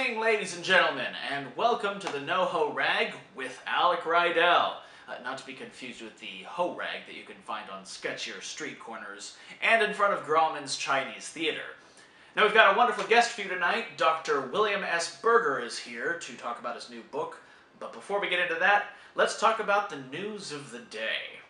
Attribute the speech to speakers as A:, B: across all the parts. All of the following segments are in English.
A: evening, ladies and gentlemen, and welcome to the NoHo Rag with Alec Reidel. Not to be confused with the Ho Rag that you can find on sketchier street corners and in front of Grauman's Chinese Theater. Now we've got a wonderful guest for you tonight. Dr. William S. Berger is here to talk about his new book. But before we get into that, let's talk about the news of the day.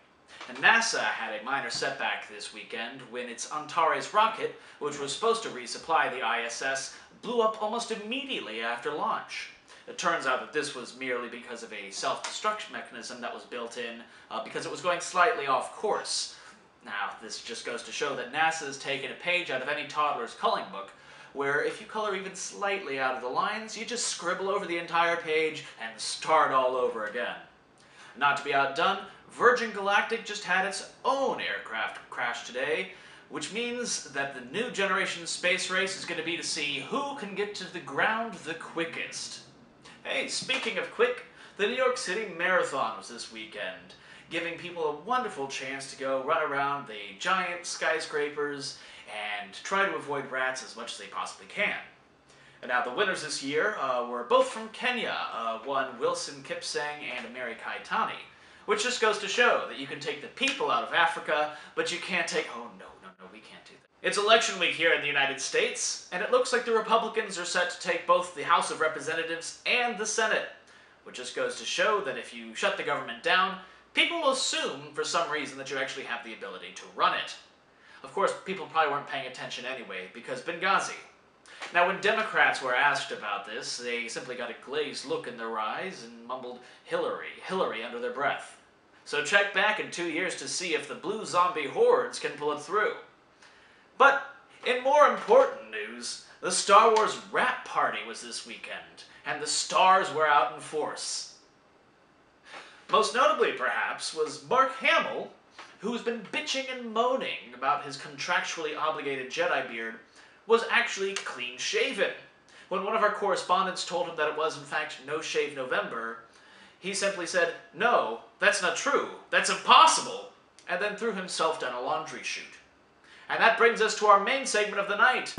A: And NASA had a minor setback this weekend when its Antares rocket, which was supposed to resupply the ISS, blew up almost immediately after launch. It turns out that this was merely because of a self-destruct mechanism that was built in because it was going slightly off course. Now, this just goes to show that NASA has taken a page out of any toddler's coloring book, where if you color even slightly out of the lines, you just scribble over the entire page and start all over again. Not to be outdone, Virgin Galactic just had its own aircraft crash today, which means that the new generation space race is going to be to see who can get to the ground the quickest. Hey, speaking of quick, the New York City Marathon was this weekend, giving people a wonderful chance to go run around the giant skyscrapers and try to avoid rats as much as they possibly can. And now the winners this year were both from Kenya, one Wilson Kipsang and Mary Kaitani, which just goes to show that you can take the people out of Africa, but you can't take... Oh, no, we can't do that. It's election week here in the United States, and it looks like the Republicans are set to take both the House of Representatives and the Senate, which just goes to show that if you shut the government down, people will assume, for some reason, that you actually have the ability to run it. Of course, people probably weren't paying attention anyway, because Benghazi. Now, when Democrats were asked about this, they simply got a glazed look in their eyes and mumbled, "Hillary, Hillary," under their breath. So check back in 2 years to see if the blue zombie hordes can pull it through. But, in more important news, the Star Wars rap party was this weekend, and the stars were out in force. Most notably, perhaps, was Mark Hamill, who's been bitching and moaning about his contractually obligated Jedi beard, was actually clean-shaven. When one of our correspondents told him that it was, in fact, No Shave November, he simply said, "No, that's not true, that's impossible," and then threw himself down a laundry chute. And that brings us to our main segment of the night.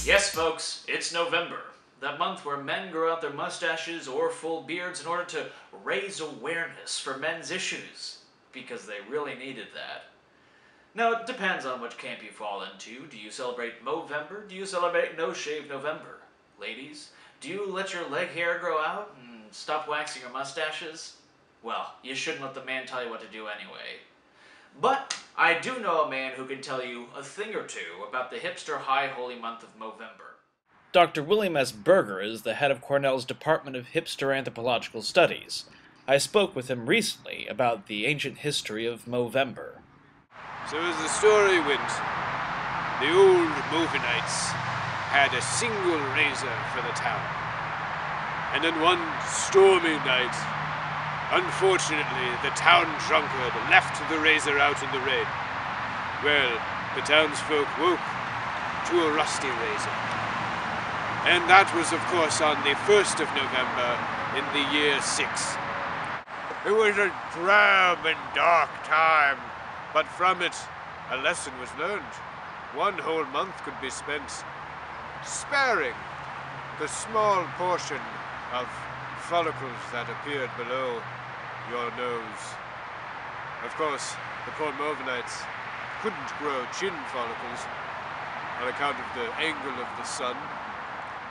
A: Yes, folks, it's November, that month where men grow out their mustaches or full beards in order to raise awareness for men's issues, because they really needed that. Now, it depends on which camp you fall into. Do you celebrate Movember? Do you celebrate No Shave November? Ladies, do you let your leg hair grow out and stop waxing your mustaches? Well, you shouldn't let the man tell you what to do anyway. But I do know a man who can tell you a thing or two about the hipster high holy month of Movember. Dr. William S. Berger is the head of Cornell's Department of Hipster Anthropological Studies. I spoke with him recently about the ancient history of Movember.
B: So as the story went, the old Movenites had a single razor for the town. And on one stormy night, unfortunately, the town drunkard left the razor out in the rain. Well, the townsfolk woke to a rusty razor. And that was, of course, on the 1st of November in the year 6. It was a drab and dark time, but from it, a lesson was learned. One whole month could be spent sparing the small portion of follicles that appeared below your nose. Of course, the poor Movenites couldn't grow chin follicles on account of the angle of the sun,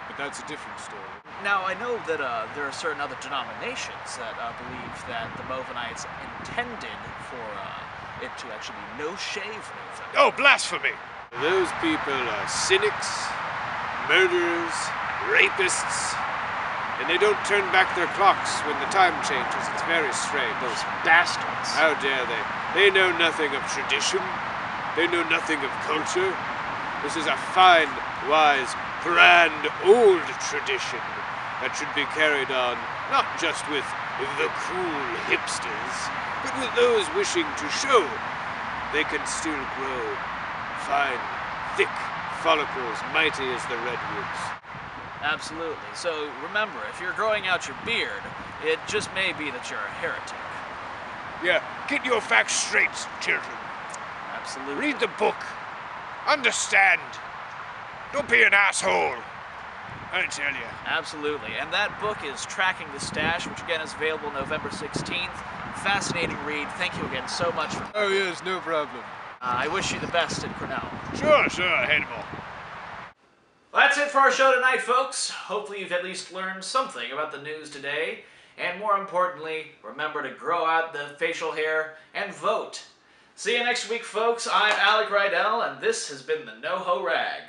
B: but that's a different story.
A: Now, I know that there are certain other denominations that believe that the Movenites intended for it to actually be No Shave November.
B: Oh, blasphemy! Those people are cynics, murderers, rapists, and they don't turn back their clocks when the time changes. It's very strange.
A: Those bastards.
B: How dare they? They know nothing of tradition. They know nothing of culture. This is a fine, wise, grand, old tradition that should be carried on, not just with the cool hipsters, but with those wishing to show they can still grow fine, thick follicles, mighty as the redwoods.
A: Absolutely. So remember, if you're growing out your beard, it just may be that you're a heretic.
B: Yeah, get your facts straight, children.
A: Absolutely.
B: Read the book. Understand. Don't be an asshole. I tell you.
A: Absolutely. And that book is Tracking the Stash, which again is available November 16th. Fascinating read. Thank you again so much for
B: Oh, yes, no problem.
A: I wish you the best at Cornell.
B: Sure, Hannibal.
A: Well, that's it for our show tonight, folks. Hopefully you've at least learned something about the news today. And more importantly, remember to grow out the facial hair and vote. See you next week, folks. I'm Alec Reidel, and this has been the NoHo Rag.